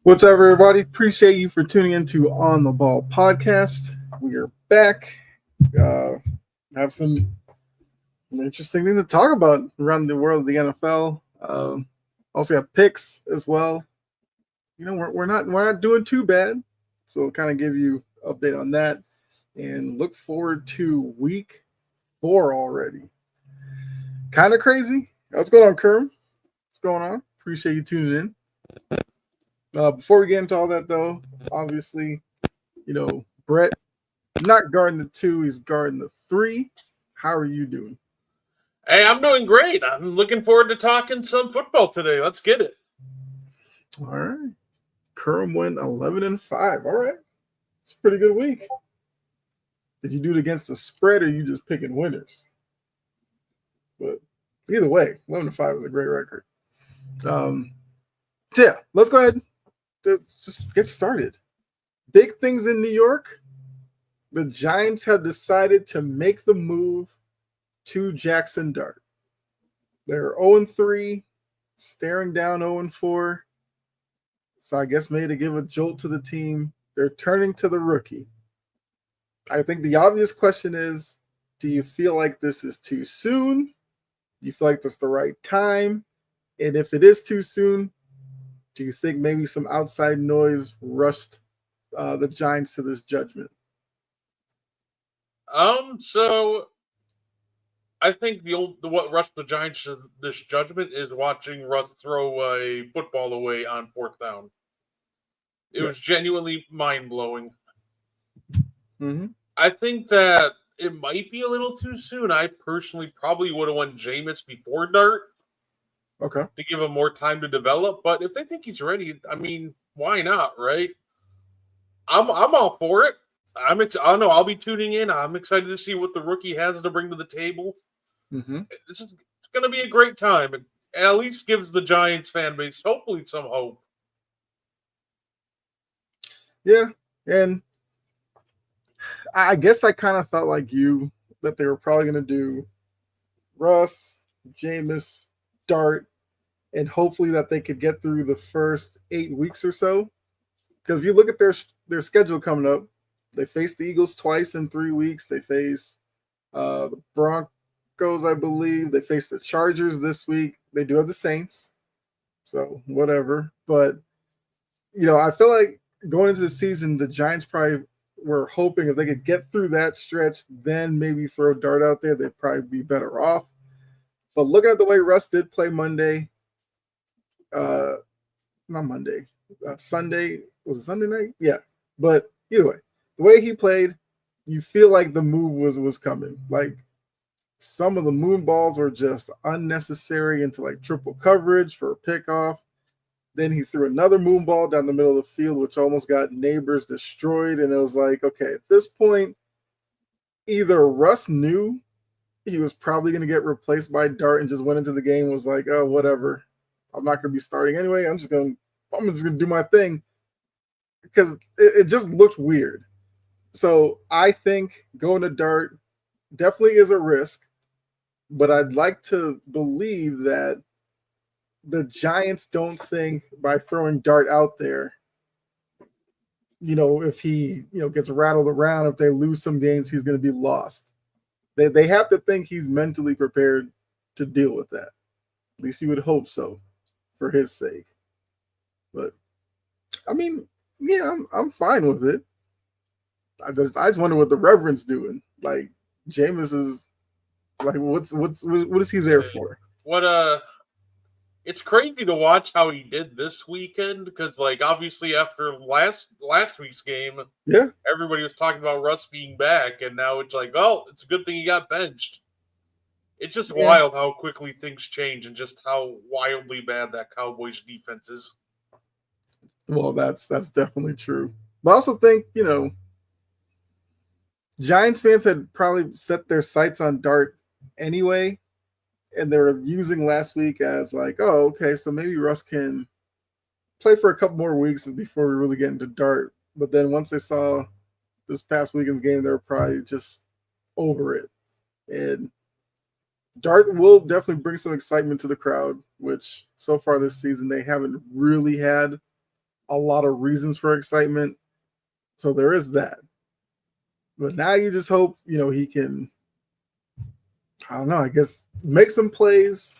What's up, everybody? Appreciate you for tuning into On the Ball podcast. We are back. Uh, have some interesting things to talk about around the world of the NFL. Also have picks as well. We're not doing too bad, so we'll kind of give you an update on that and look forward to week 4 already. Kind of crazy. What's going on, Kerm? What's going on? Appreciate you tuning in. Before we get into all that, though, obviously, Brett not guarding the 2, he's guarding the 3. How are you doing? Hey, I'm doing great. I'm looking forward to talking some football today. Let's get it. All right. Kerm went 11-5. All right. It's a pretty good week. Did you do it against the spread or are you just picking winners? But either way, 11-5 is a great record. Yeah, let's go ahead. Let's just get started. Big things in New York. The Giants have decided to make the move to Jackson Dart. They're 0-3, staring down 0-4. So I guess maybe to give a jolt to the team, they're turning to the rookie. I think the obvious question is, do you feel like this is too soon? Do you feel like that's the right time? And if it is too soon, do you think maybe some outside noise rushed the Giants to this judgment? So I think what rushed the Giants to this judgment is watching Russ throw a football away on 4th down. It was genuinely mind-blowing. Mm-hmm. I think that it might be a little too soon. I personally probably would have went Jameis before Dart. Okay. To give him more time to develop, but if they think he's ready, I mean, why not, right? I'm all for it. I don't know. I'll be tuning in. I'm excited to see what the rookie has to bring to the table. Mm-hmm. It's going to be a great time, and at least gives the Giants fan base hopefully some hope. Yeah, and I guess I kind of thought like you that they were probably going to do Russ, Jameis, Dart, and hopefully that they could get through the first 8 weeks or so. Because if you look at their schedule coming up, they face the Eagles twice in 3 weeks. They face the Broncos, I believe. They face the Chargers this week. They do have the Saints. So whatever. But, I feel like going into the season, the Giants probably were hoping if they could get through that stretch, then maybe throw Dart out there, they'd probably be better off. But looking at the way Russ did play Monday, not Monday, Sunday. Was it Sunday night? Yeah. But either way, the way he played, you feel like the move was coming. Like some of the moon balls were just unnecessary into like triple coverage for a pickoff. Then he threw another moon ball down the middle of the field, which almost got Neighbors destroyed. And it was like, okay, at this point, either Russ knew he was probably going to get replaced by Dart and just went into the game and was like, oh, whatever. I'm not going to be starting anyway. I'm just going to do my thing, because it just looked weird. So I think going to Dart definitely is a risk, but I'd like to believe that the Giants don't think by throwing Dart out there, if he, gets rattled around, if they lose some games, he's going to be lost. They have to think he's mentally prepared to deal with that. At least you would hope so, for his sake. But I mean, yeah, I'm fine with it. I just wonder what the Reverend's doing. Like Jameis is like, what is he there for? It's crazy to watch how he did this weekend, because like obviously after last week's game, yeah, everybody was talking about Russ being back, and now it's like, oh, it's a good thing he got benched. It's just wild how quickly things change and just how wildly bad that Cowboys defense is. Well, that's definitely true. But I also think, Giants fans had probably set their sights on Dart anyway, and they were using last week as like, oh, okay, so maybe Russ can play for a couple more weeks before we really get into Dart. But then once they saw this past weekend's game, they were probably just over it. And Dart will definitely bring some excitement to the crowd, which so far this season they haven't really had. a lot of reasons for excitement. So there is that. But now you just hope, he can, I don't know, I guess make some plays,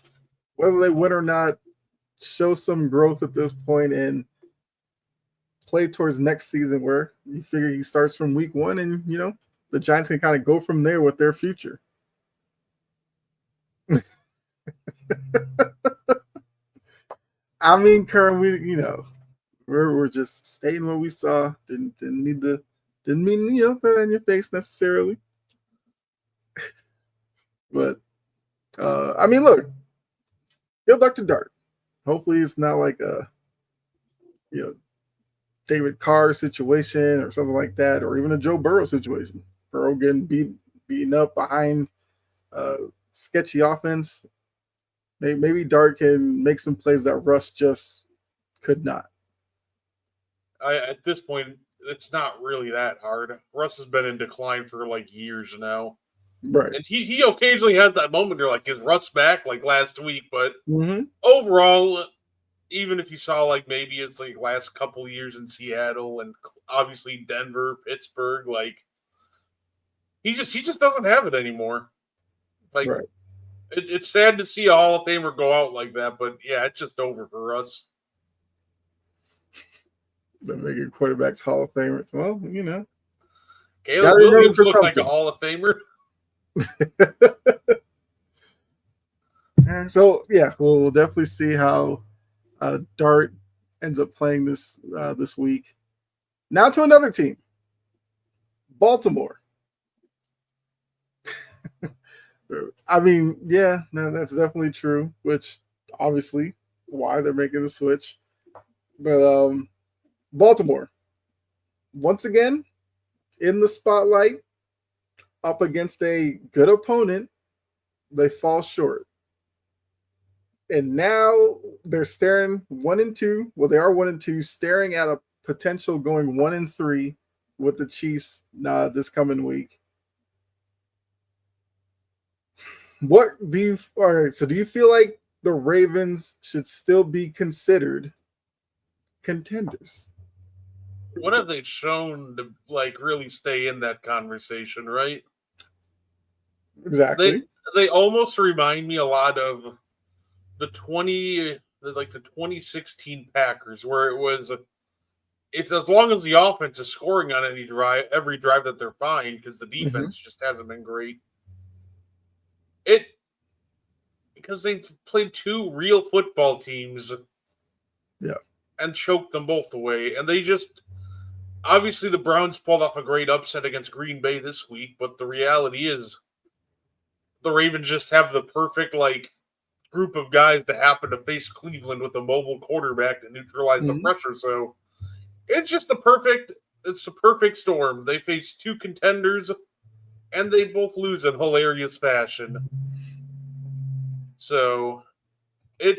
whether they win or not, show some growth at this point and play towards next season where you figure he starts from week 1 and, the Giants can kind of go from there with their future. I mean, Kern, we're just stating what we saw. Didn't mean throw that in your face necessarily. But I mean, look, good luck to Dart. Hopefully, it's not like a David Carr situation or something like that, or even a Joe Burrow situation. Burrow getting beaten up behind sketchy offense. Maybe Dart can make some plays that Russ just could not. At this point, it's not really that hard. Russ has been in decline for like years now. Right. And he occasionally has that moment where like, is Russ back like last week? But overall, even if you saw like maybe it's like last couple of years in Seattle and obviously Denver, Pittsburgh, like he just doesn't have it anymore. Like right. It's sad to see a Hall of Famer go out like that, but yeah, it's just over for us. The making quarterbacks Hall of Famers. Well, Caleb Williams looks like a Hall of Famer. So yeah, we'll definitely see how Dart ends up playing this week. Now to another team, Baltimore. I mean, yeah, no, that's definitely true. Which obviously why they're making the switch, but Baltimore once again in the spotlight, up against a good opponent, they fall short. And now they're staring 1-2. Well, they are 1-2, staring at a potential going 1-3 with the Chiefs this coming week. All right, so do you feel like the Ravens should still be considered contenders? What have they shown to like really stay in that conversation, right? Exactly. They almost remind me a lot of the 2016 Packers, where it was if as long as the offense is scoring on every drive that they're fine because the defense just hasn't been great. Because they've played two real football teams, and choked them both away, and they just obviously the Browns pulled off a great upset against Green Bay this week, but the reality is the Ravens just have the perfect group of guys that happen to face Cleveland with a mobile quarterback to neutralize the pressure. So it's just the perfect storm. They face two contenders and they both lose in hilarious fashion. So they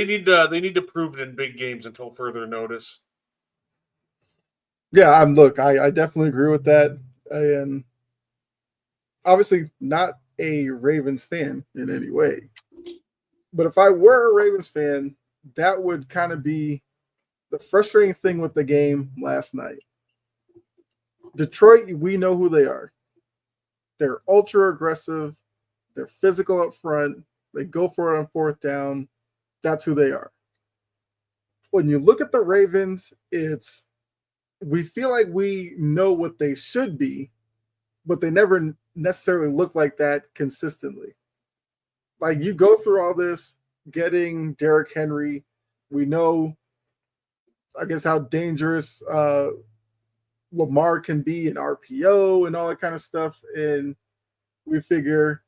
need to prove it in big games until further notice. Yeah, I definitely agree with that. And obviously not a Ravens fan in any way. But if I were a Ravens fan, that would kind of be the frustrating thing with the game last night. Detroit, we know who they are. They're ultra aggressive. They're physical up front. They go for it on fourth down. That's who they are. When you look at the Ravens, we feel like we know what they should be, but they never necessarily look like that consistently. Like you go through all this, getting Derrick Henry, we know, I guess, how dangerous Lamar can be in RPO and all that kind of stuff, and we figure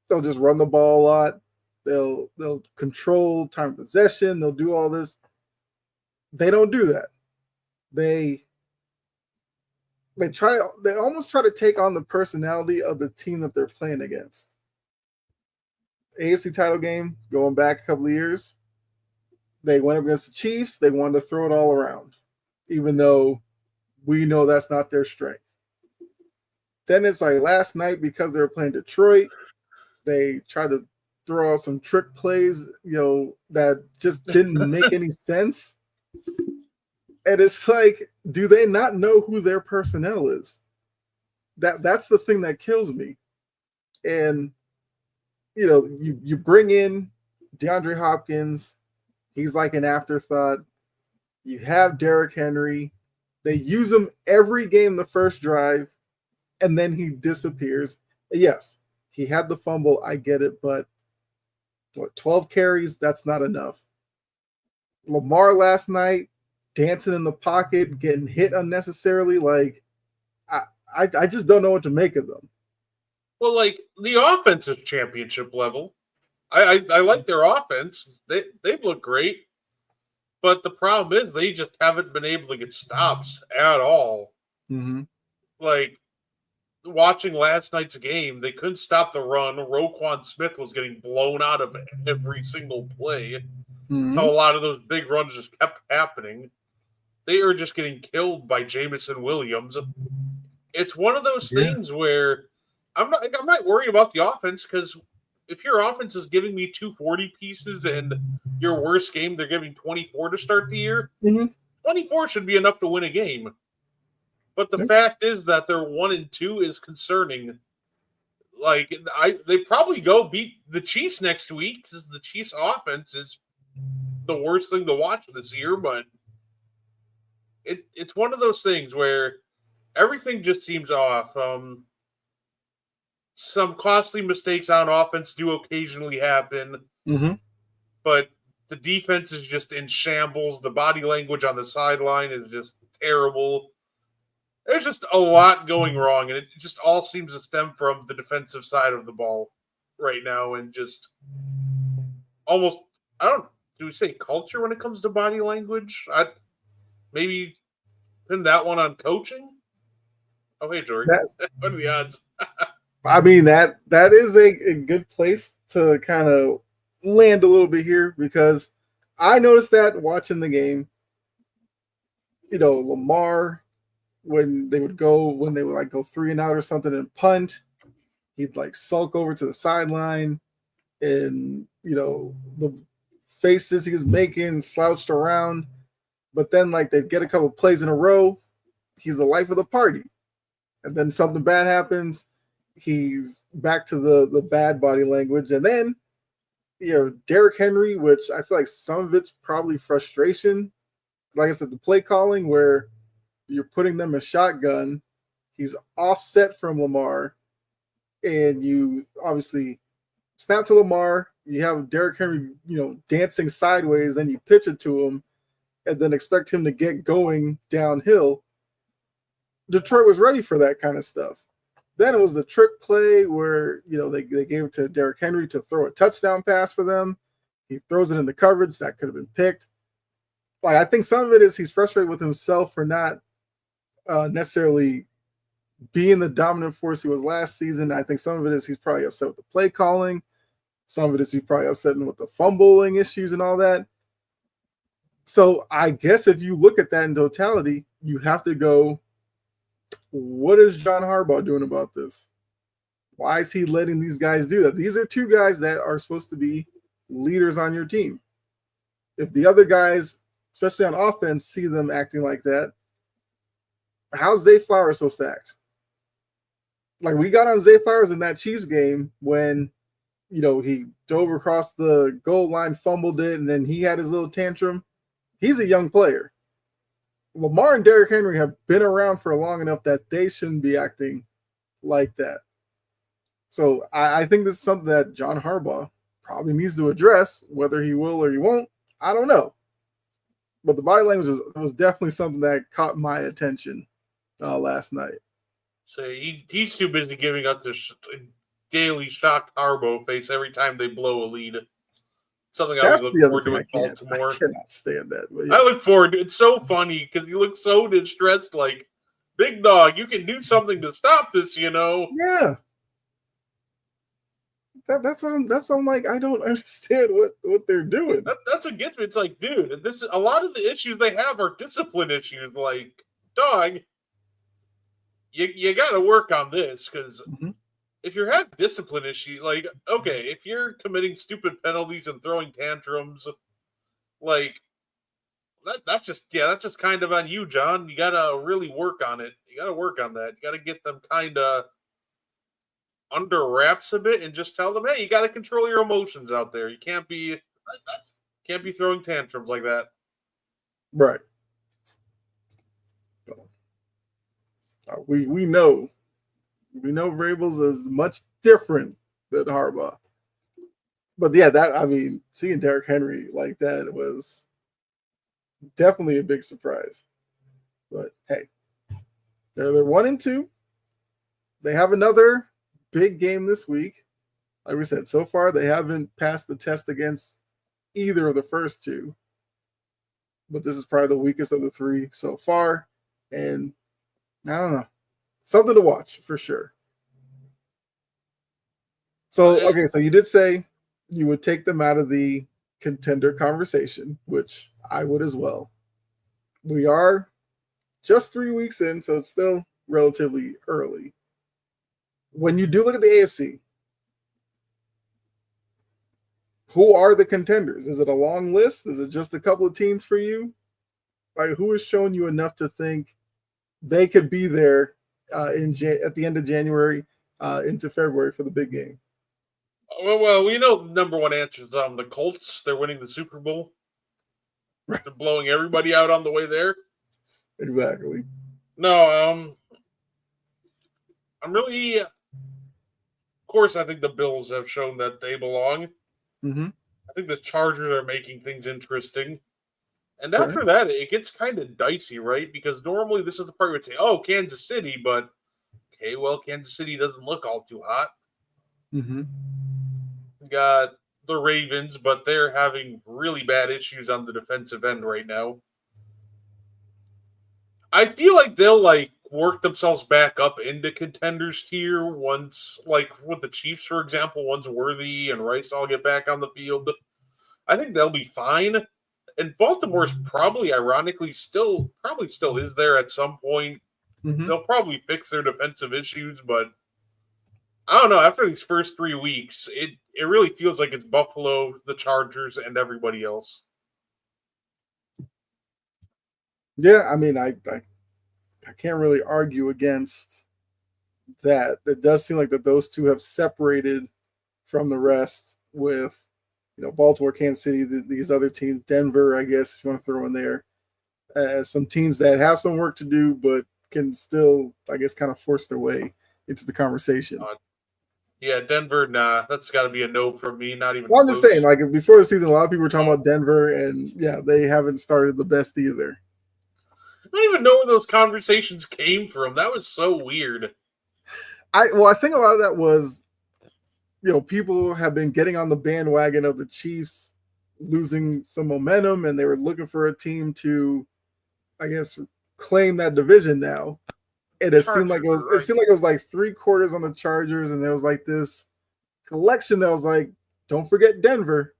they'll just run the ball a lot. They'll control time of possession. They'll do all this. They don't do that. They almost try to take on the personality of the team that they're playing against. AFC title game, going back a couple of years, they went up against the Chiefs. They wanted to throw it all around, even though we know that's not their strength. Then it's like last night, because they were playing Detroit, they tried to throw out some trick plays, that just didn't make any sense. And it's like, do they not know who their personnel is? That's the thing that kills me. And you bring in DeAndre Hopkins, he's like an afterthought. You have Derrick Henry. They use him every game the first drive, and then he disappears. Yes, he had the fumble. I get it, but 12 carries, that's not enough. Lamar last night, dancing in the pocket, getting hit unnecessarily. Like, I just don't know what to make of them. Well, like, the offense is championship level. I like their offense. They've looked great. But the problem is they just haven't been able to get stops at all. Mm-hmm. Like, watching last night's game, they couldn't stop the run. Roquan Smith was getting blown out of every single play. Mm-hmm. So a lot of those big runs just kept happening. They are just getting killed by Jamison Williams. It's one of those things where I'm not worried about the offense, because if your offense is giving me 240 pieces and your worst game they're giving 24 to start the year, 24 should be enough to win a game. But the fact is that they're 1-2 is concerning. Like, they probably go beat the Chiefs next week, because the Chiefs offense is the worst thing to watch this year. But it's one of those things where everything just seems off. Some costly mistakes on offense do occasionally happen, but the defense is just in shambles. The body language on the sideline is just terrible. There's just a lot going wrong, and it just all seems to stem from the defensive side of the ball right now, and just almost, do we say culture when it comes to body language? Maybe pin that one on coaching? Oh, hey, Jordan. What are the odds? I mean, that is a good place to kind of land a little bit here, because I noticed that watching the game, Lamar, when they would go 3 and out or something and punt, he'd like sulk over to the sideline, and the faces he was making slouched around. But then, like, they'd get a couple plays in a row, he's the life of the party. And then something bad happens, he's back to the bad body language. And then, Derrick Henry, which I feel like some of it's probably frustration. Like I said, the play calling where you're putting them in shotgun, he's offset from Lamar, and you obviously snap to Lamar, you have Derrick Henry, dancing sideways, then you pitch it to him, and then expect him to get going downhill. Detroit was ready for that kind of stuff. Then it was the trick play where, they gave it to Derrick Henry to throw a touchdown pass for them. He throws it into coverage. That could have been picked. Like, I think some of it is he's frustrated with himself for not necessarily being the dominant force he was last season. I think some of it is he's probably upset with the play calling. Some of it is he's probably upset with the fumbling issues and all that. So I guess if you look at that in totality, you have to go, what is John Harbaugh doing about this? Why is he letting these guys do that? These are two guys that are supposed to be leaders on your team. If the other guys, especially on offense, see them acting like that, how's Zay Flowers supposed to act? Like, we got on Zay Flowers in that Chiefs game when, he dove across the goal line, fumbled it, and then he had his little tantrum. He's a young player. Lamar and Derrick Henry have been around for long enough that they shouldn't be acting like that. So I think this is something that John Harbaugh probably needs to address. Whether he will or he won't, I don't know. But the body language was definitely something that caught my attention last night. So he's too busy giving us this daily shock Harbaugh face every time they blow a lead. Something I was looking forward to in Baltimore. I cannot stand that. Yeah. I look forward to it. It's so funny because you look so distressed, like, big dog, you can do something to stop this, Yeah. That's what I'm like, I don't understand what they're doing. That's what gets me. It's like, dude, a lot of the issues they have are discipline issues. Like, dog, you got to work on this, because if you have discipline issue, like, okay, if you're committing stupid penalties and throwing tantrums, like that's just kind of on you, John. You gotta really work on it. You gotta work on that. You gotta get them kind of under wraps a bit and just tell them, hey, you gotta control your emotions out there. You can't be throwing tantrums like that. Right. We know Vrabel's is much different than Harbaugh. But yeah, seeing Derrick Henry like that was definitely a big surprise. But hey, they're 1-2. They have another big game this week. Like we said, so far they haven't passed the test against either of the first two. But this is probably the weakest of the three so far. And I don't know. Something to watch for sure. So, okay, so you did say you would take them out of the contender conversation, which I would as well. We are just 3 weeks in, so it's still relatively early. When you do look at the AFC, who are the contenders? Is it a long list? Is it just a couple of teams for you? Like, who has shown you enough to think they could be there at the end of January into February for the big game? Well, we know the number one answer is the Colts. They're winning the Super Bowl. They're blowing everybody out on the way there. Exactly. No, I'm really. Of course, I think the Bills have shown that they belong. Mm-hmm. I think the Chargers are making things interesting. And after that, it gets kind of dicey, right? Because normally this is the part where it's say, oh, Kansas City, but okay, well, Kansas City doesn't look all too hot. Mm-hmm. We got the Ravens, but they're having really bad issues on the defensive end right now. I feel like they'll work themselves back up into contenders tier once, like with the Chiefs, for example, once Worthy and Rice all get back on the field. I think they'll be fine. And Baltimore's probably, ironically, still is there at some point. Mm-hmm. They'll probably fix their defensive issues, but I don't know. After these first 3 weeks, it really feels like it's Buffalo, the Chargers, and everybody else. Yeah, I mean, I can't really argue against that. It does seem like that those two have separated from the rest with, Baltimore, Kansas City, these other teams, Denver, I guess, if you want to throw in there, some teams that have some work to do, but can still, I guess, kind of force their way into the conversation. Yeah, Denver, nah, that's got to be a no from me. Not even. Well, I'm just saying, like before the season, a lot of people were talking about Denver, and yeah, they haven't started the best either. I don't even know where those conversations came from. That was so weird. I think a lot of that was, people have been getting on the bandwagon of the Chiefs losing some momentum, and they were looking for a team to, I guess, claim that division now. And it seemed like it was like 3 quarters on the Chargers, and there was like this collection that was like, don't forget Denver.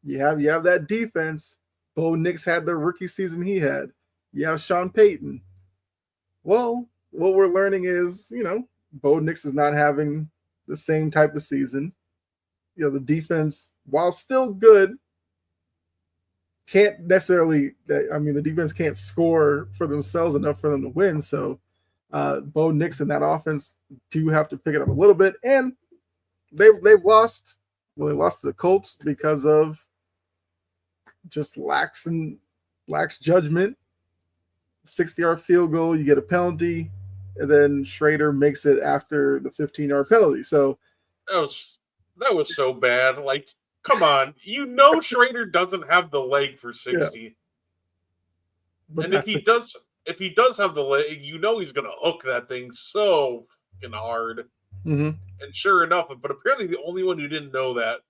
You have that defense. Bo Nix had the rookie season he had. You have Sean Payton. Well, what we're learning is, Bo Nix is not having the same type of season. The defense, while still good, can't necessarily, the defense can't score for themselves enough for them to win. So Bo Nix and that offense do have to pick it up a little bit. And they've lost. Well, they lost to the Colts because of just lax judgment. 60-yard field goal, you get a penalty, and then Schrader makes it after the 15-yard penalty. So that was so bad. Like, come on, Schrader doesn't have the leg for 60. Yeah. But if he does have the leg, he's going to hook that thing so fucking hard. Mm-hmm. And sure enough, but apparently the only one who didn't know that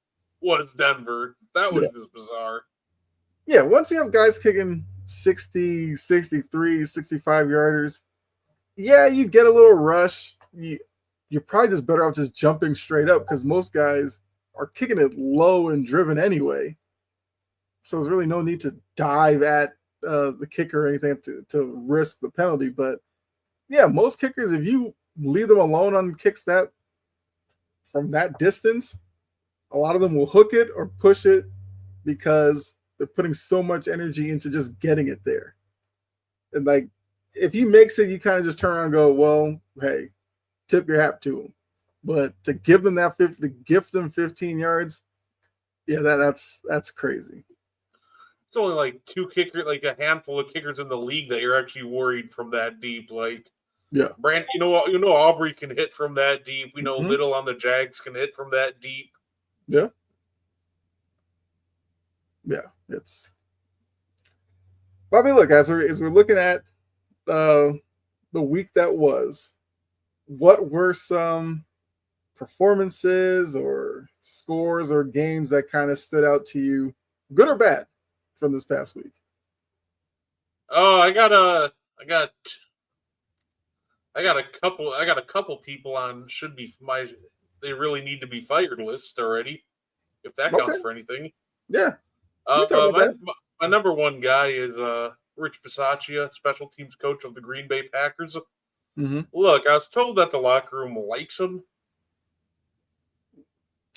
was Denver. That was just bizarre. Yeah, once you have guys kicking 60, 63, 65 yarders, yeah, you get a little rush. You're probably just better off just jumping straight up because most guys are kicking it low and driven anyway. So there's really no need to dive at the kicker or anything to risk the penalty. But yeah, most kickers, if you leave them alone on kicks that from that distance, a lot of them will hook it or push it because they're putting so much energy into just getting it there. And like, if he makes it, you kind of just turn around and go, well, hey, tip your hat to him. But to give them that 50, to gift them 15 yards, yeah, that's crazy. It's only like two kickers, like a handful of kickers in the league that you're actually worried from that deep. Like Yeah. Brand, you know Aubrey can hit from that deep. We know Mm-hmm. Little on the Jags can hit from that deep. Yeah. Yeah. It's. Well, I mean, look, as we're looking at the week that was, what were some performances or scores or games that kind of stood out to you, good or bad, from this past week? Oh, I got a couple people on should be they really need to be fired list already, if that Okay. counts for anything. Yeah. We talk about that. My number one guy is Rich Bisaccia, special teams coach of the Green Bay Packers. Mm-hmm. Look, I was told that the locker room likes him,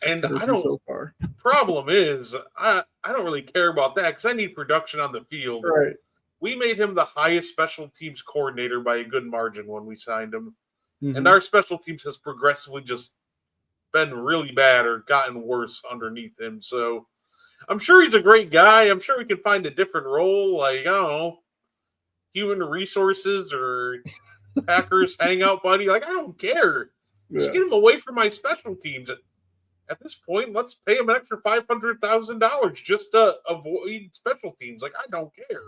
and I don't. So far. Problem is, I don't really care about that because I need production on the field. Right. We made him the highest special teams coordinator by a good margin when we signed him. Mm-hmm. And our special teams has progressively just been really bad or gotten worse underneath him. So I'm sure he's a great guy. I'm sure we can find a different role, like, I don't know, human resources or Packers hangout buddy. Like, I don't care. Just get him away from my special teams. At this point, let's pay him an extra $500,000 just to avoid special teams. Like, I don't care.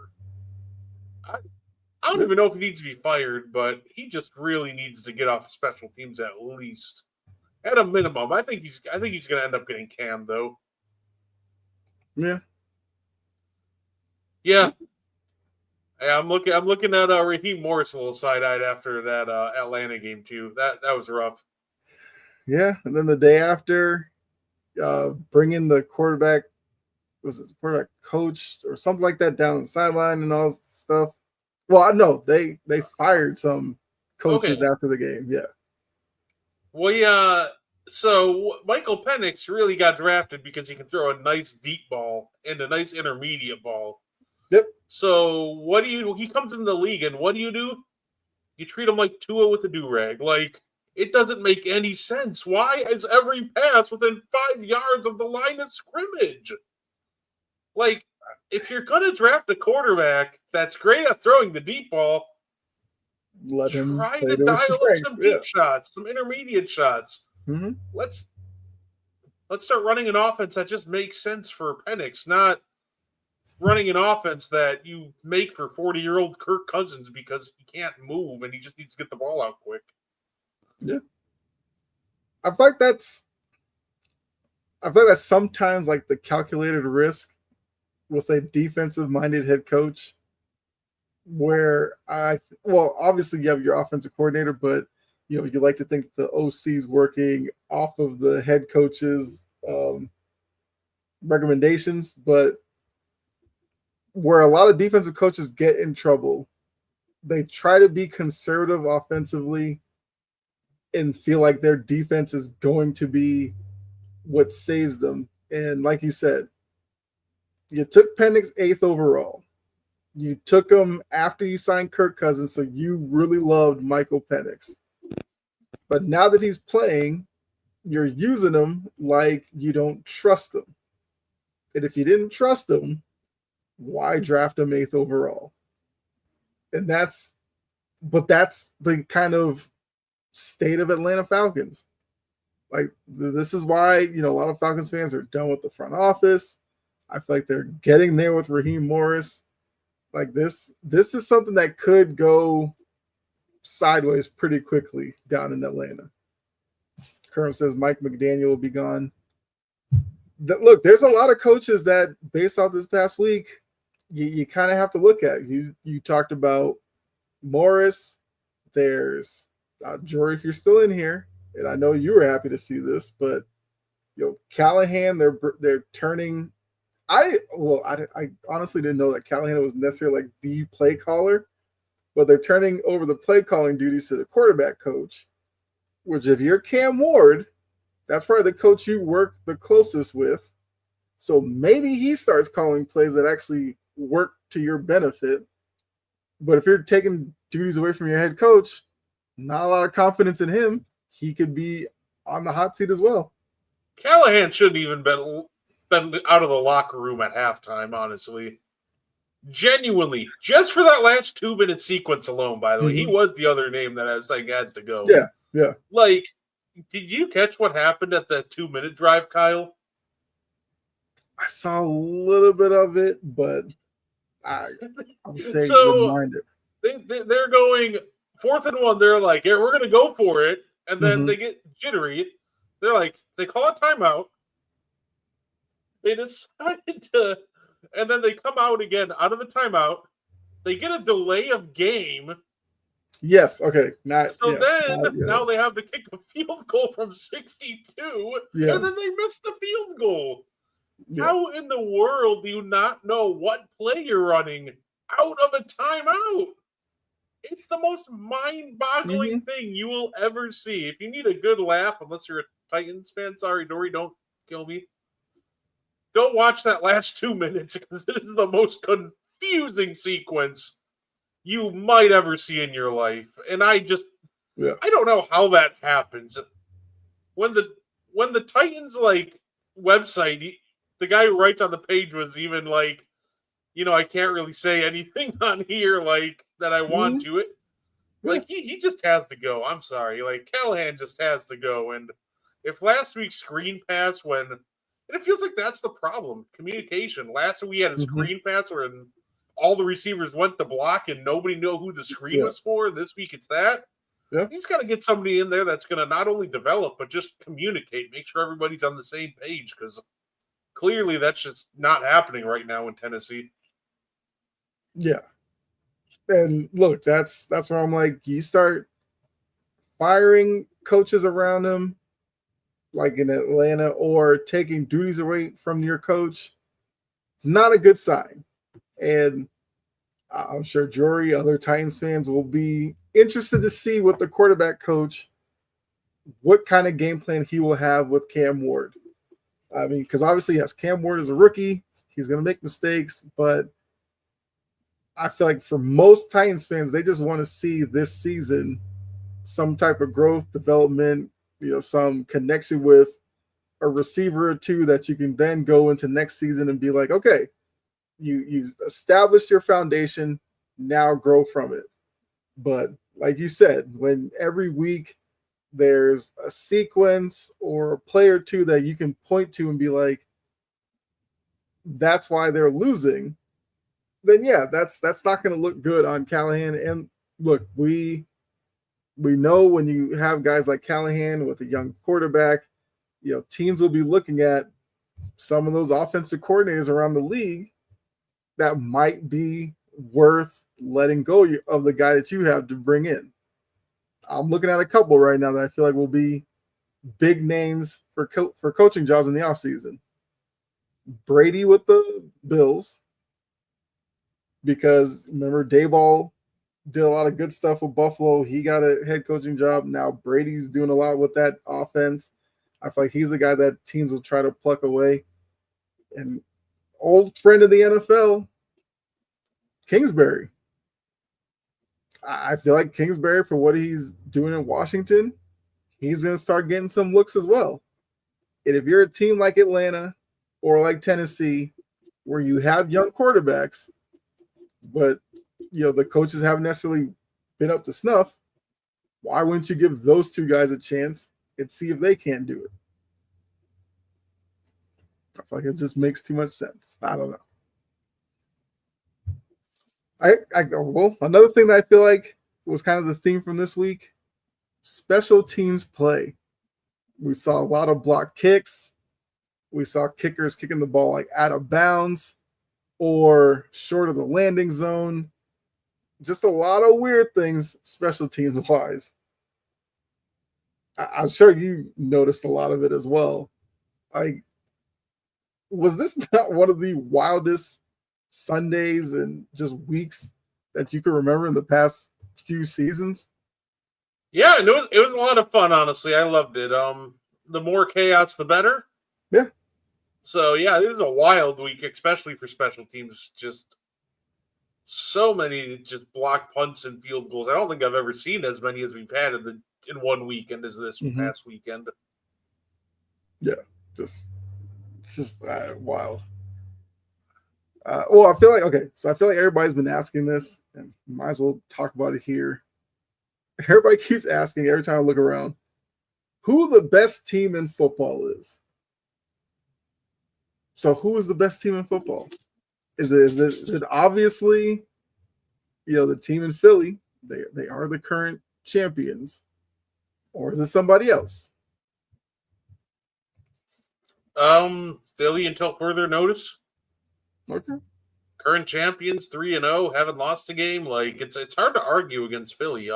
I don't even know if he needs to be fired, but he just really needs to get off special teams at least, at a minimum. I think he's going to end up getting canned though. Yeah. I'm looking at Raheem Morris a little side-eyed after that Atlanta game too. That was rough. Yeah, and then the day after, bringing the quarterback coach or something like that down on the sideline and all this stuff. Well, no, they fired some coaches after the game. Yeah. Well, so Michael Penix really got drafted because he can throw a nice deep ball and a nice intermediate ball. Yep. So he comes in the league and what do? You treat him like Tua with a do-rag. Like, it doesn't make any sense. Why is every pass within 5 yards of the line of scrimmage? Like, if you're going to draft a quarterback that's great at throwing the deep ball, let him try to dial up some deep shots, some intermediate shots. Mm-hmm. Let's start running an offense that just makes sense for Penix, not running an offense that you make for 40-year-old Kirk Cousins because he can't move and he just needs to get the ball out quick. Yeah. I feel like that's sometimes like the calculated risk with a defensive-minded head coach, where obviously you have your offensive coordinator, but you like to think the OC is working off of the head coach's recommendations, but where a lot of defensive coaches get in trouble, they try to be conservative offensively and feel like their defense is going to be what saves them. And like you said, you took Penix 8th overall. You took him after you signed Kirk Cousins, so you really loved Michael Penix. But now that he's playing, you're using him like you don't trust him. And if you didn't trust him, why draft him 8th overall? And that's the kind of state of Atlanta Falcons. Like, this is why, a lot of Falcons fans are done with the front office. I feel like they're getting there with Raheem Morris. Like, this is something that could go sideways pretty quickly down in Atlanta. Colonel says Mike McDaniel will be gone. Look, there's a lot of coaches that, based off this past week, you kind of have to look at. You talked about Morris. There's Jory, if you're still in here, and I know you were happy to see this, but Callahan, they're turning. I honestly didn't know that Callahan was necessarily like the play caller, but they're turning over the play calling duties to the quarterback coach. Which, if you're Cam Ward, that's probably the coach you work the closest with. So maybe he starts calling plays that actually work to your benefit. But if you're taking duties away from your head coach, not a lot of confidence in him. He could be on the hot seat as well. Callahan shouldn't even been out of the locker room at halftime, honestly. Genuinely, just for that last 2-minute sequence alone, by the way, he was the other name that I was saying has to go. Yeah. Like, did you catch what happened at the 2-minute drive, Kyle? I saw a little bit of it, but I'm saying so reminder. They're going 4th and 1. They're like, yeah, we're going to go for it. And then they get jittery. They're like, they call a timeout. They decided to, and then they come out again out of the timeout. They get a delay of game. Yes, okay. Now they have to kick a field goal from 62, and then they miss the field goal. Yeah. How in the world do you not know what play you're running out of a timeout? It's the most mind-boggling thing you will ever see. If you need a good laugh, unless you're a Titans fan, sorry, Dory, don't kill me. Go watch that last 2 minutes because it is the most confusing sequence you might ever see in your life. And I don't know how that happens. When the Titans website, the guy who writes on the page was even like, I can't really say anything on here that I want to. He just has to go. I'm sorry. Callahan just has to go. And if last week's screen pass and it feels like that's the problem. Communication. Last week we had a screen pass where all the receivers went to block and nobody knew who the screen was for. This week it's that. Yeah. He's got to get somebody in there that's going to not only develop, but just communicate, make sure everybody's on the same page, because clearly that's just not happening right now in Tennessee. Yeah. And look, that's where I'm like, you start firing coaches around him, like in Atlanta, or taking duties away from your coach. It's not a good sign. And I'm sure Jory, other Titans fans will be interested to see what the quarterback coach, what kind of game plan he will have with Cam Ward. I mean, because obviously, yes, Cam Ward is a rookie. He's going to make mistakes, but I feel like for most Titans fans, they just want to see this season some type of growth, development, some connection with a receiver or two that you can then go into next season and be like, okay, you established your foundation, now grow from it. But like you said, when every week there's a sequence or a play or two that you can point to and be like, that's why they're losing, then yeah, that's not going to look good on Callahan. And look, we know when you have guys like Callahan with a young quarterback, teams will be looking at some of those offensive coordinators around the league that might be worth letting go of the guy that you have to bring in. I'm looking at a couple right now that I feel like will be big names for coaching jobs in the offseason. Brady with the Bills, because remember, Dayball did a lot of good stuff with Buffalo. He got a head coaching job. Now Brady's doing a lot with that offense. I feel like he's the guy that teams will try to pluck away. And old friend of the NFL, Kingsbury. I feel like Kingsbury, for what he's doing in Washington, he's going to start getting some looks as well. And if you're a team like Atlanta or like Tennessee, where you have young quarterbacks, but the coaches haven't necessarily been up to snuff, why wouldn't you give those two guys a chance and see if they can do it? I feel like it just makes too much sense. I don't know. Well, another thing that I feel like was kind of the theme from this week, special teams play. We saw a lot of block kicks. We saw kickers kicking the ball out of bounds or short of the landing zone. Just a lot of weird things, special teams wise. I'm sure you noticed a lot of it as well. Was this not one of the wildest Sundays and just weeks that you can remember in the past few seasons? Yeah, and it was a lot of fun, honestly. I loved it. the more chaos, the better. Yeah. So, yeah, it was a wild week, especially for special teams. Just so many just block punts and field goals. I don't think I've ever seen as many as we've had in one weekend as this past weekend. Yeah, it's just wild. Well, I feel like everybody's been asking this, and might as well talk about it here. Everybody keeps asking every time I look around, who the best team in football is. So, who is the best team in football? Is it obviously, the team in Philly? They are the current champions, or is it somebody else? Philly until further notice. Okay. Current champions, 3-0, haven't lost a game. Like it's hard to argue against Philly.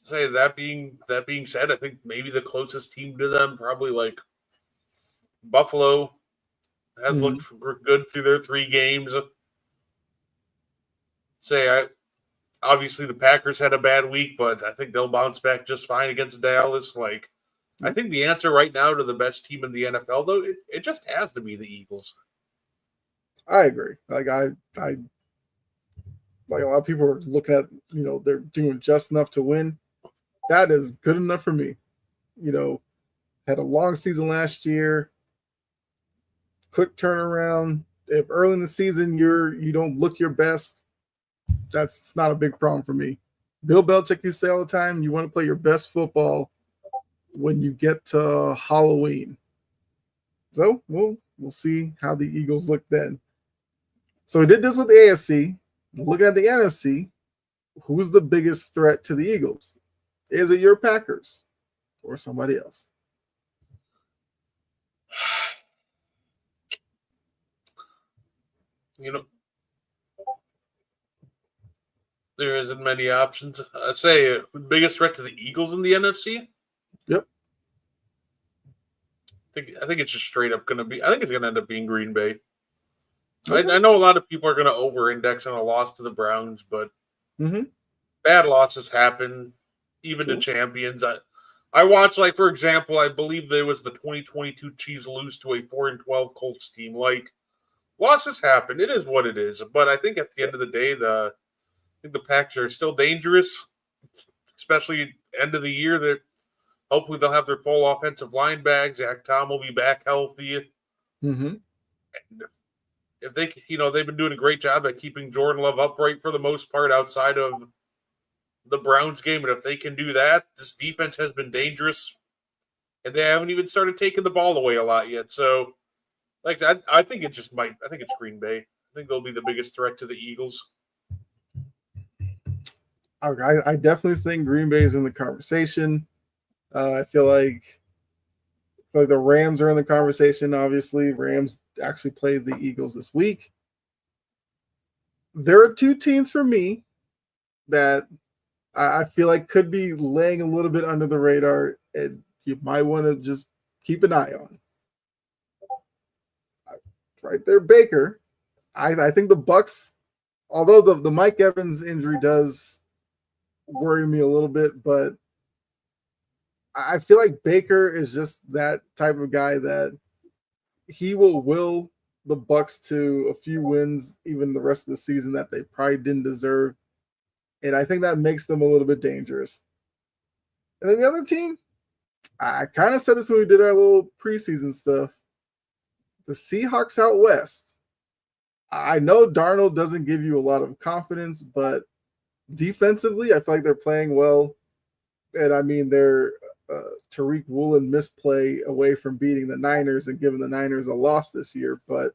Say that being said, I think maybe the closest team to them, probably like Buffalo, has looked good through their 3 games. Obviously the Packers had a bad week, but I think they'll bounce back just fine against Dallas. Like, I think the answer right now to the best team in the NFL, though, it just has to be the Eagles. I agree. Like I like a lot of people are looking at, they're doing just enough to win. That is good enough for me. Had a long season last year. Quick turnaround. If early in the season you don't look your best, that's not a big problem for me. Bill Belichick used to say all the time, you want to play your best football when you get to Halloween. So we'll see how the Eagles look then. So we did this with the AFC. Looking at the NFC, who's the biggest threat to the Eagles? Is it your Packers or somebody else? There isn't many options. I say the biggest threat to the Eagles in the NFC. Yep. I think it's just straight up going to be. I think it's going to end up being Green Bay. Okay. I know a lot of people are going to over-index on a loss to the Browns, but bad losses happen, even to champions. I watched, like, for example, I believe there was the 2022 Chiefs lose to a 4-12 Colts team. Like, losses happen. It is what it is. But I think at the end of the day, I think the Packs are still dangerous, especially end of the year. That hopefully they'll have their full offensive line back. Zach Tom will be back healthy. And if they've been doing a great job at keeping Jordan Love upright for the most part outside of the Browns game. And if they can do that, this defense has been dangerous. And they haven't even started taking the ball away a lot yet. So, like, I think I think it's Green Bay. I think they'll be the biggest threat to the Eagles. I definitely think Green Bay is in the conversation. I feel like the Rams are in the conversation, obviously. Rams actually played the Eagles this week. There are 2 teams for me that I feel like could be laying a little bit under the radar, and you might want to just keep an eye on. Right there, Baker. I think the Bucks, although the Mike Evans injury does worry me a little bit, but I feel like Baker is just that type of guy that he will the Bucks to a few wins, even the rest of the season, that they probably didn't deserve. And I think that makes them a little bit dangerous. And then the other team, I kind of said this when we did our little preseason stuff. The Seahawks out west. I know Darnold doesn't give you a lot of confidence, but defensively, I feel like they're playing well. And I mean, they're Tariq Woolen misplay away from beating the Niners and giving the Niners a loss this year. But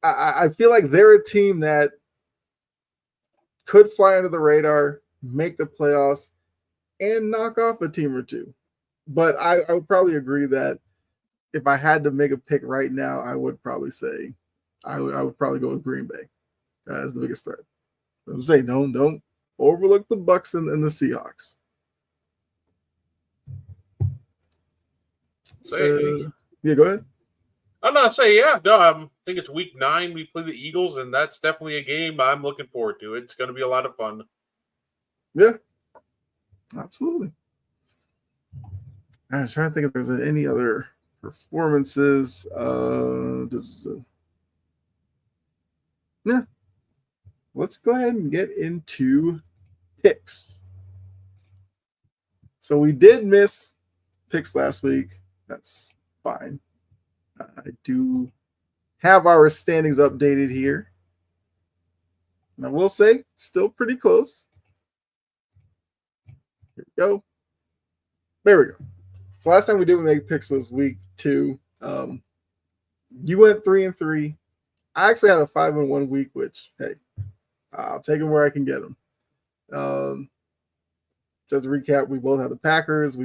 I feel like they're a team that could fly under the radar, make the playoffs, and knock off a team or two. But I would probably agree that if I had to make a pick right now, I would probably say I would probably go with Green Bay as the biggest threat. I'm saying don't overlook the Bucks and the Seahawks. Yeah, go ahead. I'm not saying I think it's week 9. We play the Eagles, and that's definitely a game I'm looking forward to. It's going to be a lot of fun. Yeah, absolutely. I'm trying to think if there's any other performances. Yeah, let's go ahead and get into picks. So we did miss picks last week. That's fine. I do have our standings updated here. And I will say, still pretty close. Here we go. There we go. So last time we did make picks was week 2. You went 3-3. I actually had a 5-1 week, which hey, I'll take them where I can get them. Just to recap, we both had the Packers. How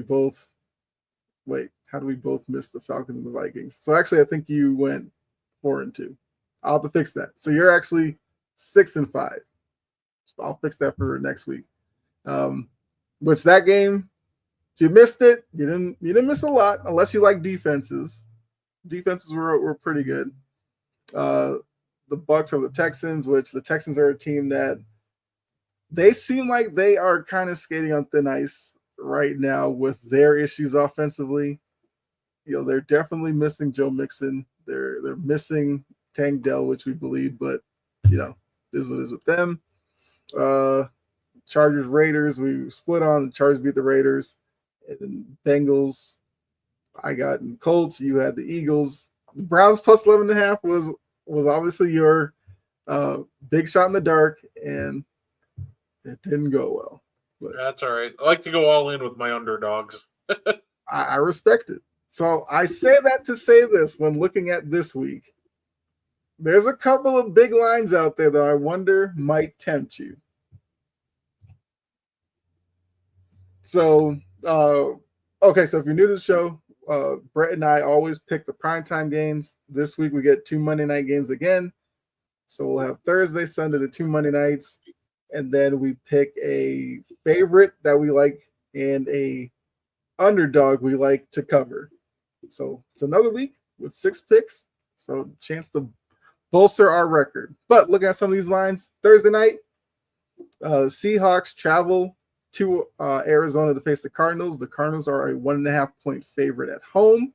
do we both miss the Falcons and the Vikings? So actually, I think you went 4-2. I'll have to fix that. So you're actually 6-5. So I'll fix that for next week. Which that game, if you missed it, you didn't miss a lot unless you like defenses. Defenses were pretty good. The Bucks are the Texans, which the Texans are a team that they seem like they are kind of skating on thin ice right now with their issues offensively. They're definitely missing Joe Mixon. They're missing Tank Dell, which we believe, but this is what it is with them. Chargers, Raiders, we split on. The Chargers beat the Raiders. And then Bengals, I got in Colts. You had the Eagles. The Browns plus 11.5 was obviously your big shot in the dark, and it didn't go well. But that's all right. I like to go all in with my underdogs. I respect it. So I say that to say this when looking at this week. There's a couple of big lines out there that I wonder might tempt you. So, okay, so if you're new to the show, Brett and I always pick the primetime games. This week we get 2 Monday night games again. So we'll have Thursday, Sunday, the 2 Monday nights. And then we pick a favorite that we like and a underdog we like to cover. So it's another week with 6 picks. So chance to bolster our record. But looking at some of these lines, Thursday night, Seahawks travel to Arizona to face the Cardinals. The Cardinals are a 1.5 point favorite at home.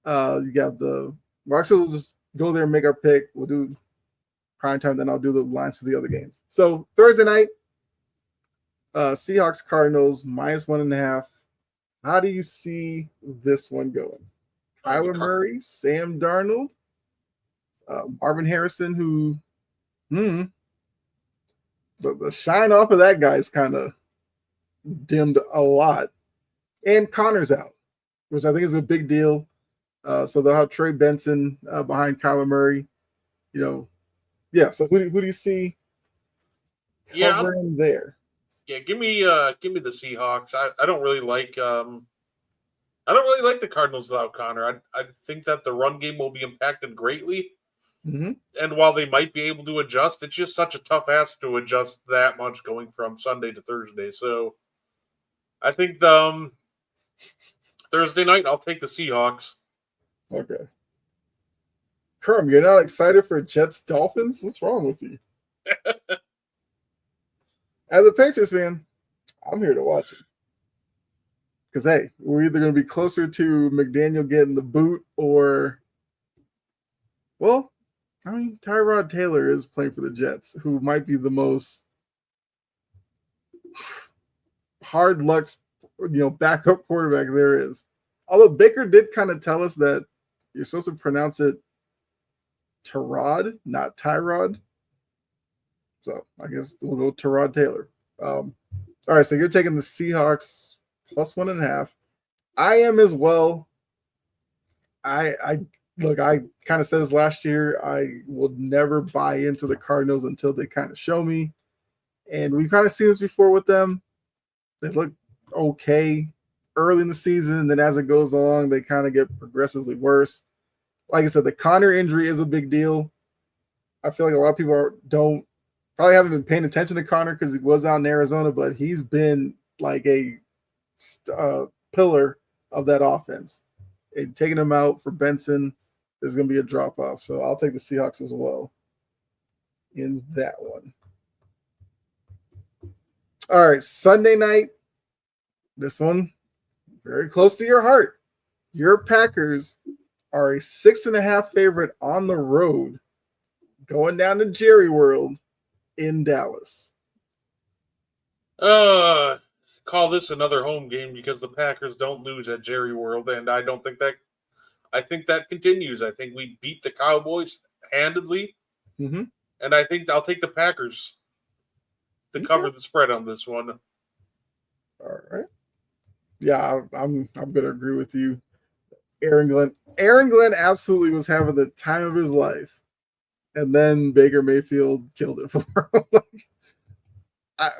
You got we'll just go there and make our pick. We'll do prime time, then I'll do the lines for the other games. So Thursday night, Seahawks Cardinals minus 1.5. How do you see this one going? Kyler Murray, Sam Darnold, Marvin Harrison, who the shine off of that guy's kind of dimmed a lot. And Connor's out, which I think is a big deal. So they'll have Trey Benson behind Kyler Murray. So who do you see covering there? Yeah, give me the Seahawks. I don't really like the Cardinals without Connor. I think that the run game will be impacted greatly. Mm-hmm. And while they might be able to adjust, it's just such a tough ask to adjust that much going from Sunday to Thursday. So I think Thursday night I'll take the Seahawks. Okay. Kerm, you're not excited for Jets Dolphins? What's wrong with you? As a Patriots fan, I'm here to watch it. Because, hey, we're either going to be closer to McDaniel getting the boot or, well, I mean, Tyrod Taylor is playing for the Jets, who might be the most hard luck, backup quarterback there is. Although Baker did kind of tell us that you're supposed to pronounce it Tyrod, not Tyrod. So I guess we'll go Tyrod Taylor. All right, so you're taking the Seahawks plus 1.5. I am as well. I kind of said this last year. I will never buy into the Cardinals until they kind of show me. And we've kind of seen this before with them. They look okay early in the season, and then as it goes along, they kind of get progressively worse. Like I said, the Connor injury is a big deal. I feel like a lot of people probably haven't been paying attention to Connor because he was out in Arizona, but he's been like a pillar of that offense. And taking him out for Benson is going to be a drop-off. So I'll take the Seahawks as well in that one. All right, Sunday night. This one, very close to your heart. Your Packers are a 6.5 favorite on the road going down to Jerry World in Dallas. Call this another home game because the Packers don't lose at Jerry World, and I don't think that. I think that continues. I think we beat the Cowboys handedly, Mm-hmm. and I think I'll take the Packers to cover the spread on this one. All right. Yeah, I'm gonna agree with you. Aaron Glenn absolutely was having the time of his life, and then Baker Mayfield killed it for him. I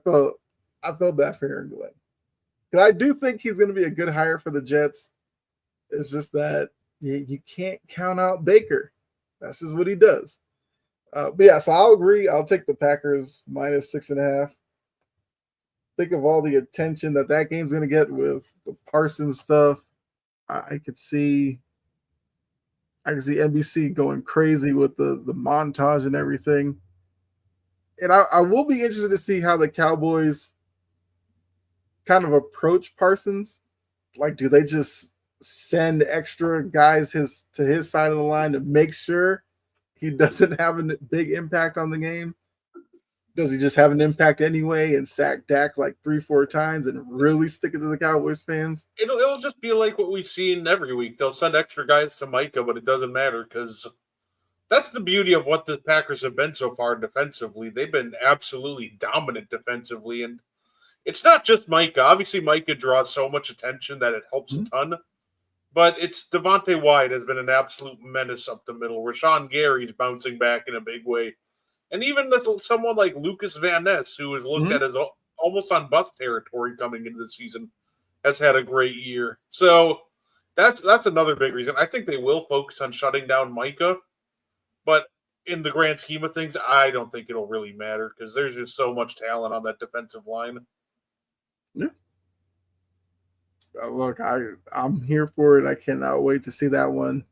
felt bad for Aaron Glenn, because I do think he's going to be a good hire for the Jets. It's just that you can't count out Baker. That's just what he does. But yeah, so I'll agree. I'll take the Packers minus 6.5. Think of all the attention that game's going to get with the Parsons stuff. I could see NBC going crazy with the montage and everything. And I will be interested to see how the Cowboys kind of approach Parsons. Like, do they just send extra guys to his side of the line to make sure he doesn't have a big impact on the game? Does he just have an impact anyway and sack Dak like 3-4 times and really stick it to the Cowboys fans? It'll just be like what we've seen every week. They'll send extra guys to Micah, but it doesn't matter because that's the beauty of what the Packers have been so far defensively. They've been absolutely dominant defensively, and it's not just Micah. Obviously, Micah draws so much attention that it helps a ton. But it's Devontae Wyatt has been an absolute menace up the middle. Rashawn Gary's bouncing back in a big way. And even with someone like Lucas Van Ness, who is looked at as almost on bust territory coming into the season, has had a great year. So that's another big reason. I think they will focus on shutting down Micah. But in the grand scheme of things, I don't think it'll really matter because there's just so much talent on that defensive line. Yeah. Look, I'm here for it. I cannot wait to see that one.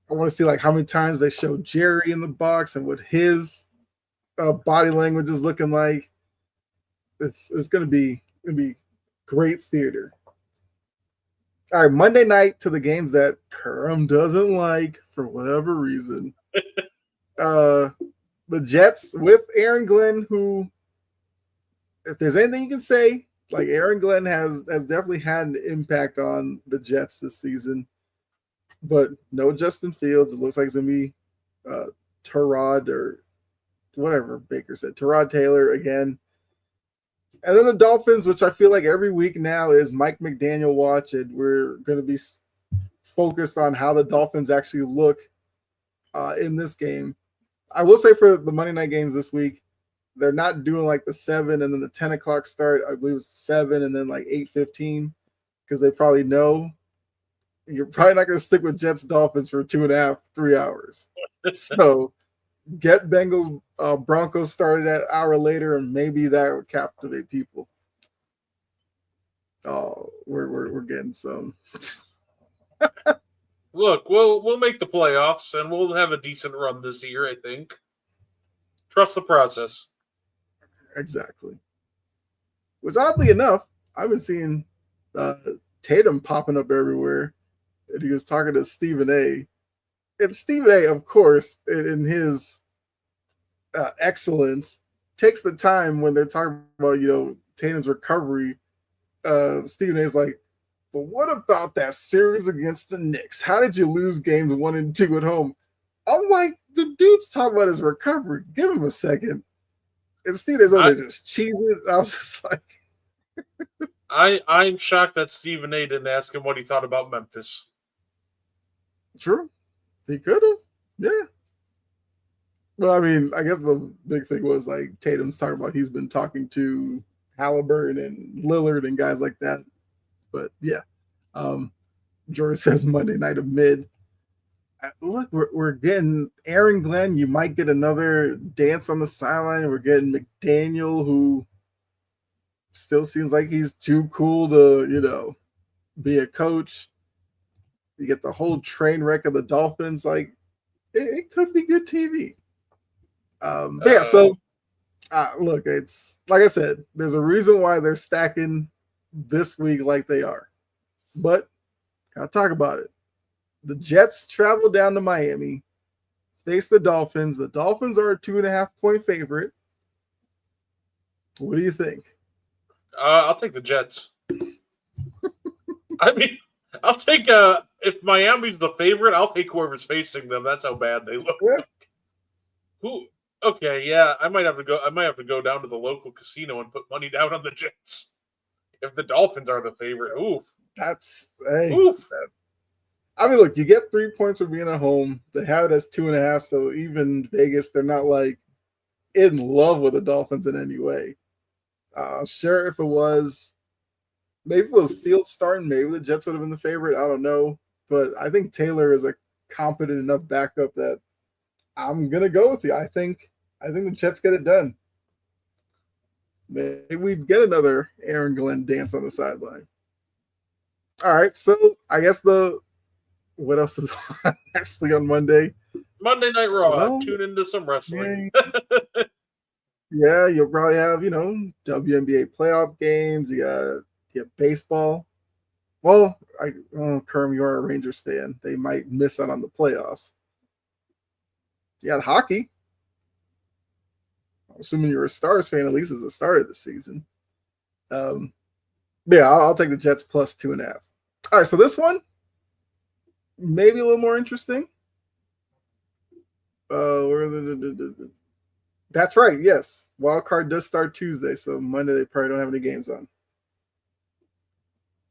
I want to see like how many times they show Jerry in the box and what his body language is looking like. It's gonna be great theater. All right, Monday night to the games that Kerm doesn't like for whatever reason. The Jets with Aaron Glenn, who, if there's anything you can say, like Aaron Glenn has definitely had an impact on the Jets this season. But no Justin Fields. It looks like it's going to be Tyrod or whatever Baker said. Tyrod Taylor again. And then the Dolphins, which I feel like every week now is Mike McDaniel watch it. We're going to be focused on how the Dolphins actually look in this game. I will say for the Monday night games this week, they're not doing like the 7 and then the 10 o'clock start. I believe it's 7 and then like 8:15 because they probably know you're probably not going to stick with Jets Dolphins for 2.5, 3 hours. So get Bengals Broncos started an hour later, and maybe that would captivate people. Oh, we're getting some. Look, we'll make the playoffs, and we'll have a decent run this year, I think. Trust the process. Exactly. Which, oddly enough, I've been seeing Tatum popping up everywhere. And he was talking to Stephen A. And Stephen A., of course, in his excellence, takes the time when they're talking about, Tatum's recovery. Stephen A. is like, but what about that series against the Knicks? How did you lose games 1 and 2 at home? I'm like, the dude's talking about his recovery. Give him a second. And Stephen A's over there just cheesing. I was just like... I'm shocked that Stephen A. didn't ask him what he thought about Memphis. True. He could have. Yeah. Well, I mean, I guess the big thing was like Tatum's talking about he's been talking to Halliburton and Lillard and guys like that. But yeah. George says Monday night of mid. Look, we're getting Aaron Glenn. You might get another dance on the sideline. We're getting McDaniel, who still seems like he's too cool to, be a coach. You get the whole train wreck of the Dolphins. Like, it could be good TV. But yeah, so look, it's like I said, there's a reason why they're stacking this week like they are. But gotta talk about it. The Jets travel down to Miami, face the Dolphins. The Dolphins are a 2.5-point favorite. What do you think? I'll take the Jets. I mean, I'll take if Miami's the favorite, I'll take whoever's facing them. That's how bad they look. Yeah. Who? Okay, yeah, I might have to go. I might have to go down to the local casino and put money down on the Jets. If the Dolphins are the favorite, oof. That's hey. Oof. I mean, look, you get 3 points for being at home. They have it as 2.5, so even Vegas, they're not like in love with the Dolphins in any way. Sure, if it was, maybe if it was Fields starting, maybe the Jets would have been the favorite. I don't know, but I think Taylor is a competent enough backup that I'm gonna go with you. I think the Jets get it done. Maybe we get another Aaron Glenn dance on the sideline. All right, so I guess what else is on actually on Monday? Monday Night Raw. Well, Tune into some wrestling. Yeah, you'll probably have, WNBA playoff games. You have baseball. Well, Kerm, you're a Rangers fan. They might miss out on the playoffs. You had hockey. I'm assuming you're a Stars fan, at least at the start of the season. Yeah, I'll take the Jets plus 2.5. All right, so this one, maybe a little more interesting. That's right. Yes, wild card does start Tuesday, so Monday they probably don't have any games on.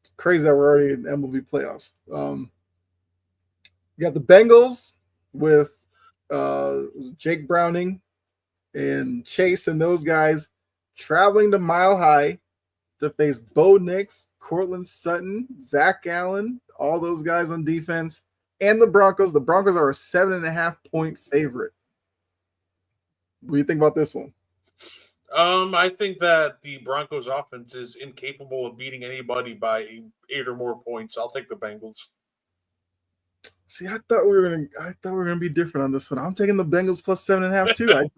It's crazy that we're already in MLB playoffs. You got the Bengals with Jake Browning and Chase and those guys traveling to Mile High to face Bo Nix, Cortland Sutton, Zach Allen, all those guys on defense, and the Broncos. The Broncos are a 7.5-point favorite. What do you think about this one? I think that the Broncos offense is incapable of beating anybody by 8 or more points. I'll take the Bengals. See, I thought we were gonna be different on this one. I'm taking the Bengals plus 7.5 too.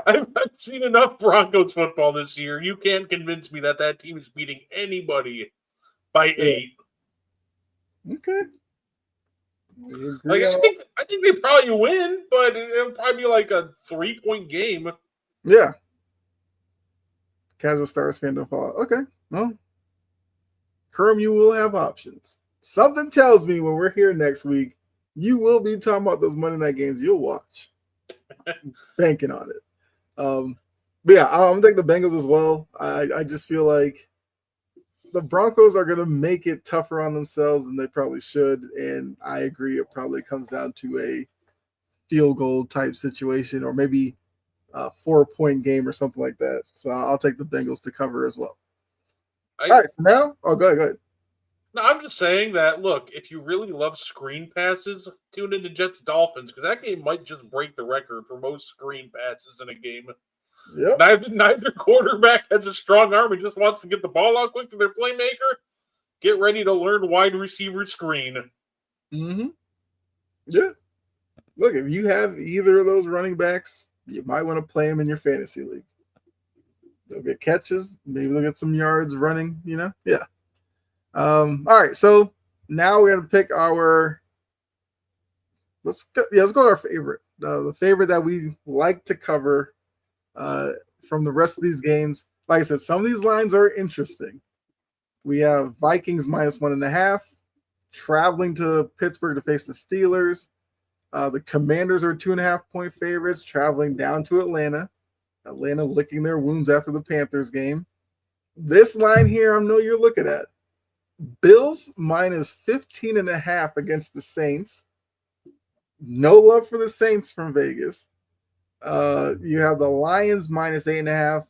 I've seen enough Broncos football this year. You can't convince me that team is beating anybody by 8. Okay. I think they probably win, but it'll probably be like a 3-point game. Yeah. Casual Stars fan don't fall out. Okay. Well, Kerm, you will have options. Something tells me when we're here next week, you will be talking about those Monday night games you'll watch. Banking on it. But yeah, I'm taking the Bengals as well. I just feel like the Broncos are going to make it tougher on themselves than they probably should. And I agree. It probably comes down to a field goal type situation or maybe a 4-point game or something like that. So I'll take the Bengals to cover as well. All right. So now, go ahead. No, I'm just saying that, look, if you really love screen passes, tune into Jets Dolphins because that game might just break the record for most screen passes in a game. Yep. Neither quarterback has a strong arm. He just wants to get the ball out quick to their playmaker. Get ready to learn wide receiver screen. Mm-hmm. Yeah. Look, if you have either of those running backs, you might want to play them in your fantasy league. They'll get catches. Maybe they'll get some yards running, Yeah. All right. So now we're going to pick our let's go with our favorite. The favorite that we like to cover from the rest of these games. Like I said, some of these lines are interesting. We have Vikings minus 1.5, traveling to Pittsburgh to face the Steelers. The Commanders are 2.5-point favorites, traveling down to Atlanta. Atlanta licking their wounds after the Panthers game. This line here, I know you're looking at. Bills minus 15.5 against the Saints. No love for the Saints from Vegas. You have the Lions minus 8.5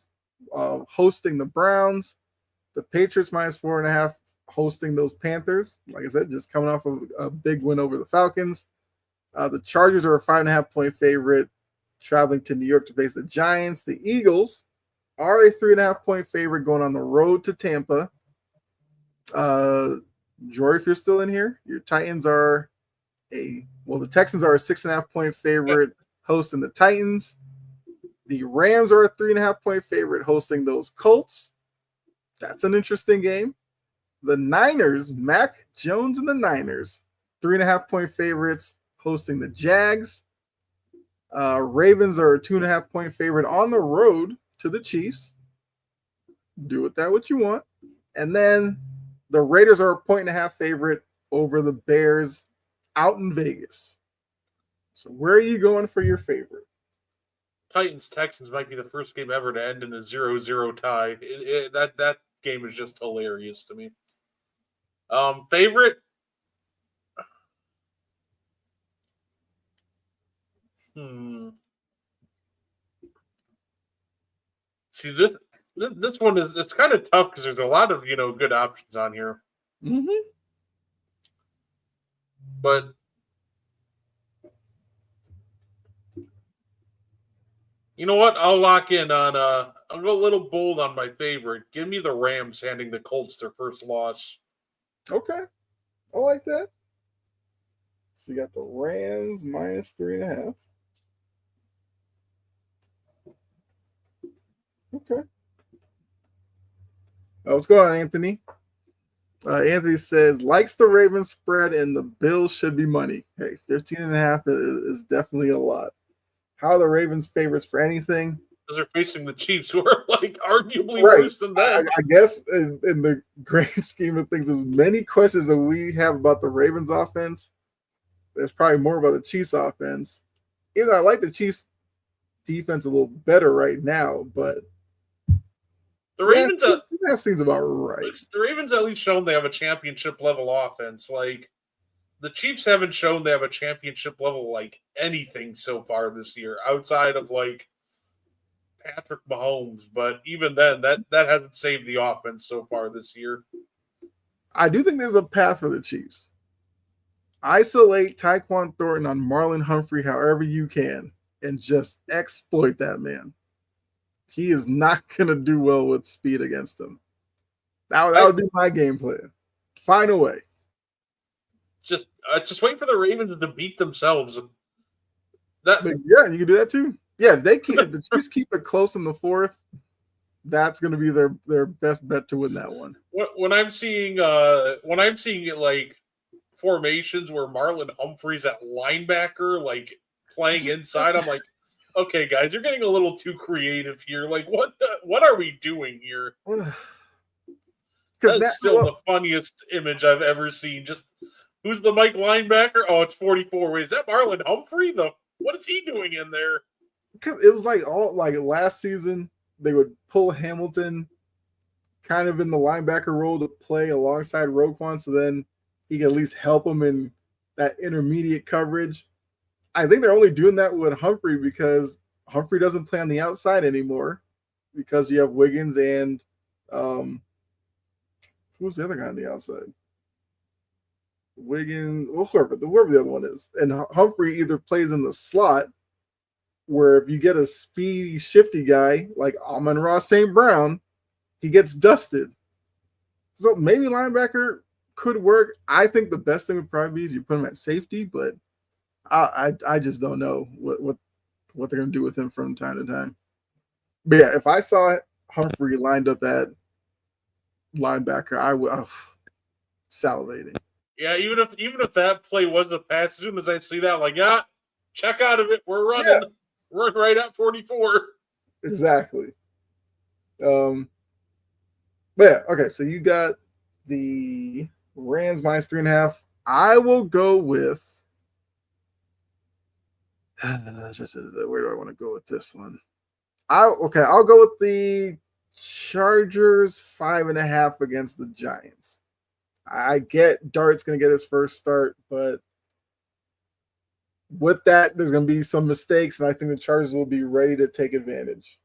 hosting the Browns. The Patriots minus 4.5 hosting those Panthers. Like I said, just coming off of a big win over the Falcons. The Chargers are a 5.5-point favorite, traveling to New York to face the Giants. The Eagles are a 3.5-point favorite going on the road to Tampa. Jory, if you're still in here, your Titans are the Texans are a 6.5-point favorite hosting the Titans. The Rams are a 3.5-point favorite hosting those Colts. That's an interesting game. The Niners, Mac Jones and the Niners, 3.5-point favorites hosting the Jags. Ravens are a 2.5-point favorite on the road to the Chiefs. Do with that what you want. And then the Raiders are a 1.5 favorite over the Bears out in Vegas. So where are you going for your favorite? Titans Texans might be the first game ever to end in a 0-0 tie. That game is just hilarious to me. Favorite? See, this one it's kind of tough because there's a lot of good options on here. Mm-hmm. But you know what? I'll lock in on I'll go a little bold on my favorite. Give me the Rams handing the Colts their first loss. Okay. I like that. So you got the Rams minus 3.5. Okay. What's going on, Anthony? Anthony says, likes the Ravens spread and the Bills should be money. Hey, 15.5 is definitely a lot. How are the Ravens favorites for anything? Because they're facing the Chiefs, who are like arguably worse than them. I guess in the grand scheme of things, as many questions that we have about the Ravens offense, there's probably more about the Chiefs offense. Even though I like the Chiefs defense a little better right now, but the Ravens that seems about right. The Ravens at least shown they have a championship level offense. Like the Chiefs haven't shown they have a championship level like anything so far this year, outside of like Patrick Mahomes. But even then, that hasn't saved the offense so far this year. I do think there's a path for the Chiefs. Isolate Tyquan Thornton on Marlon Humphrey however you can and just exploit that man. He is not going to do well with speed against him. That would be my game plan. Find a way. Just wait for the Ravens to beat themselves. Yeah, you can do that too. Yeah, if the Chiefs keep it close in the fourth, that's going to be their best bet to win that one. When I'm seeing it like formations where Marlon Humphrey's at linebacker, like playing inside, I'm like, okay, guys, you're getting a little too creative here. Like, what are we doing here? That's still the funniest image I've ever seen. Just who's the Mike linebacker? Oh, it's 44. Wait, is that Marlon Humphrey? What is he doing in there? Because it was like last season, they would pull Hamilton kind of in the linebacker role to play alongside Roquan, so then he can at least help him in that intermediate coverage. I think they're only doing that with Humphrey because Humphrey doesn't play on the outside anymore because you have Wiggins and who's the other guy on the outside? Wiggins, whoever the other one is. And Humphrey either plays in the slot where if you get a speedy, shifty guy like Amon-Ra St. Brown, he gets dusted. So maybe linebacker could work. I think the best thing would probably be if you put him at safety, but I just don't know what they're going to do with him from time to time. But yeah, if I saw Humphrey lined up at linebacker, I would salivating. Yeah, even if that play wasn't a pass, as soon as I see that, like, yeah, check out of it. We're running. Yeah. We're right at 44. Exactly. But yeah, okay. So you got the Rams minus 3.5. I will go with. Where do I want to go with this one? I'll go with the Chargers 5.5 against the Giants. I get Dart's going to get his first start, but with that, there's going to be some mistakes, and I think the Chargers will be ready to take advantage.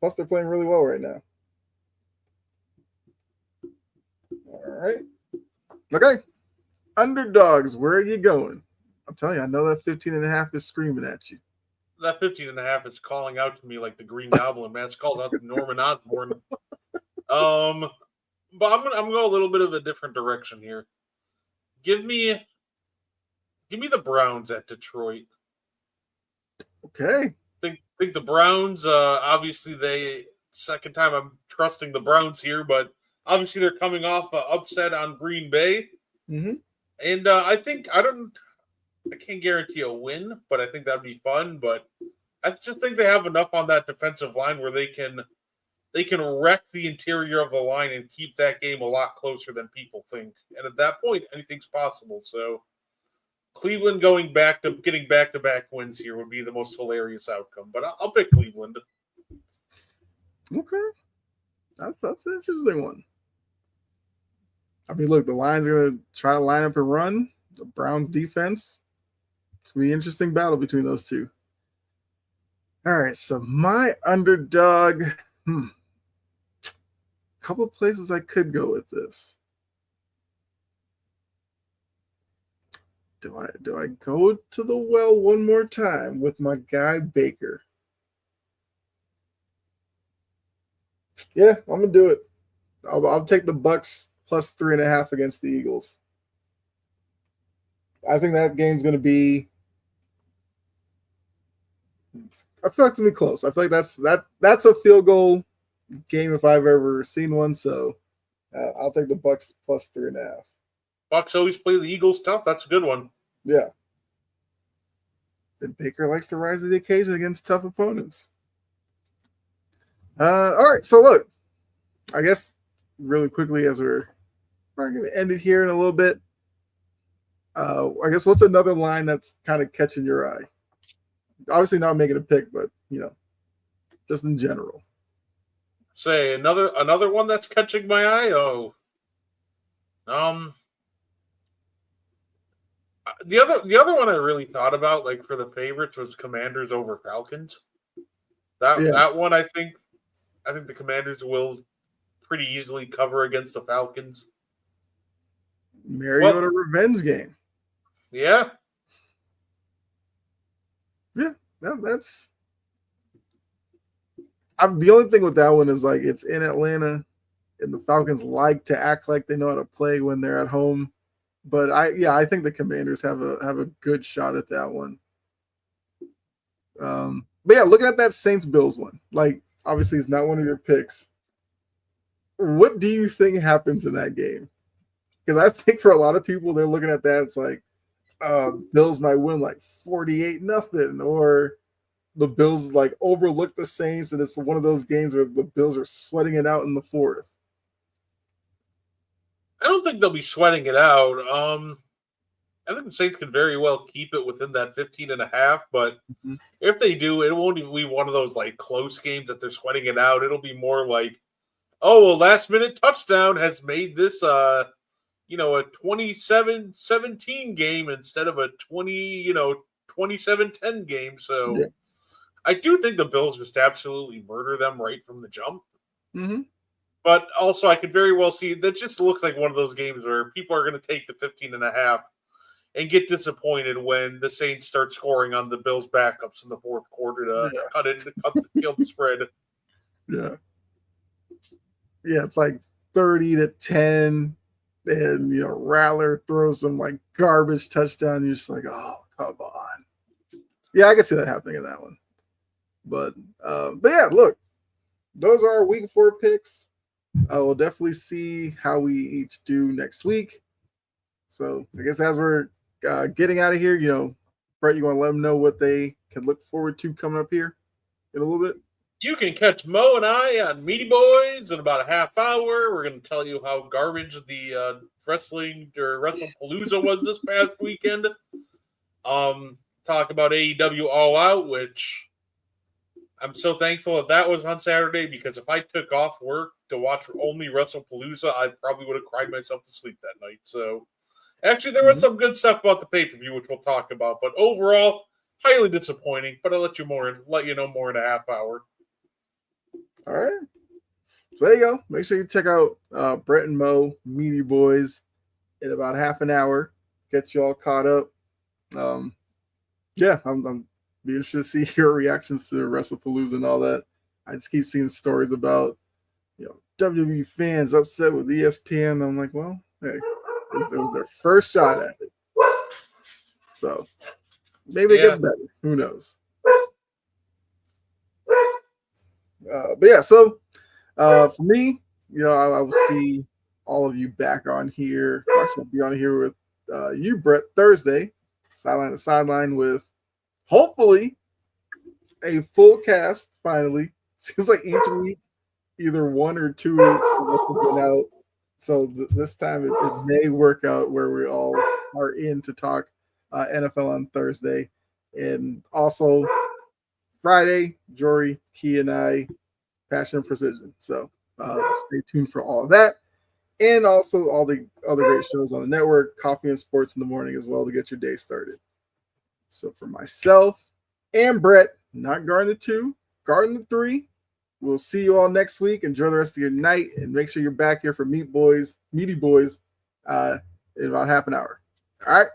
Plus, they're playing really well right now. All right. Okay. Underdogs, where are you going? I'm telling you, I know that 15.5 is screaming at you. That 15.5 is calling out to me like the Green Goblin, man. It calls out to Norman Osborn. But I'm gonna go a little bit of a different direction here. Give me the Browns at Detroit. Okay. Think the Browns. Obviously, second time I'm trusting the Browns here, but obviously they're coming off an upset on Green Bay. Mm-hmm. And I can't guarantee a win, but I think that'd be fun. But I just think they have enough on that defensive line where they can wreck the interior of the line and keep that game a lot closer than people think. And at that point, anything's possible. So Cleveland getting back to back wins here would be the most hilarious outcome. But I'll pick Cleveland. Okay, that's an interesting one. I mean, look, the Lions are going to try to line up and run. The Browns defense. It's going to be an interesting battle between those two. All right, so my underdog. Couple of places I could go with this. Do I go to the well one more time with my guy Baker? Yeah, I'm gonna do it. I'll take the Bucks plus 3.5 against the Eagles. I think that game's gonna be. I feel like it's gonna be close. I feel like that's a field goal game if I've ever seen one. So I'll take the Bucks plus 3.5. Bucks always play the Eagles tough. That's a good one. Yeah. And Baker likes to rise to the occasion against tough opponents. All right, so look, I guess really quickly as we're going to end it here in a little bit. I guess what's another line that's kind of catching your eye? Obviously not making a pick, but just in general. Say another one that's catching my eye. The other one I really thought about, like for the favorites, was Commanders over Falcons. That one I think the Commanders will pretty easily cover against the Falcons. Mariota revenge game. Yeah. Yeah, that's. The only thing with that one is like it's in Atlanta, and the Falcons like to act like they know how to play when they're at home. But I think the Commanders have a good shot at that one. But yeah, looking at that Saints Bills one, like obviously it's not one of your picks. What do you think happens in that game? Because I think for a lot of people, they're looking at that. It's like Bills might win like 48-0, or the Bills like overlook the Saints, and it's one of those games where the Bills are sweating it out in the fourth. I don't think they'll be sweating it out. I think the Saints could very well keep it within that 15.5, but if they do, it won't even be one of those like close games that they're sweating it out. It'll be more like, a last-minute touchdown has made this a 27-17 game instead of a 27-10 game. So yeah. I do think the Bills just absolutely murder them right from the jump. Mm-hmm. But also, I could very well see that just looks like one of those games where people are going to take the 15.5 and get disappointed when the Saints start scoring on the Bills' backups in the fourth quarter to cut the spread. Yeah. Yeah, it's like 30-10, and Rattler throws some like garbage touchdown. You're just like, oh, come on. Yeah, I can see that happening in that one. But yeah, look, those are our week 4 picks. We'll definitely see how we each do next week. So I guess as we're getting out of here, Brett, you want to let them know what they can look forward to coming up here in a little bit? You can catch Mo and I on Meaty Boys in about a half hour. We're going to tell you how garbage the WrestlePalooza was this past weekend. Talk about AEW All Out, which I'm so thankful that was on Saturday, because if I took off work to watch only WrestlePalooza, I probably would have cried myself to sleep that night. So actually, there was some good stuff about the pay-per-view, which we'll talk about. But overall, highly disappointing. But I'll let you know more in a half hour. All right. So there you go. Make sure you check out Brett and Mo, Meaty Boys, in about half an hour. Get you all caught up. I'm be interested to see your reactions to WrestlePalooza and all that. I just keep seeing stories about, WWE fans upset with ESPN. I'm like, well, hey, it was their first shot at it. So maybe it gets better. Who knows? But yeah, so For me, I will see all of you back on here. Actually, I'll be on here with you, Brett, Thursday, sideline to sideline, with hopefully a full cast. Finally, seems like each week either one or two of us have been out. So this time it may work out where we all are in to talk NFL on Thursday, and also Friday, Jory, Key, and I, Passion and Precision. So stay tuned for all of that. And also all the other great shows on the network, Coffee and Sports in the morning as well to get your day started. So for myself and Brett, not guarding the 2, guarding the 3, we'll see you all next week. Enjoy the rest of your night and make sure you're back here for Meaty Boys in about half an hour. All right.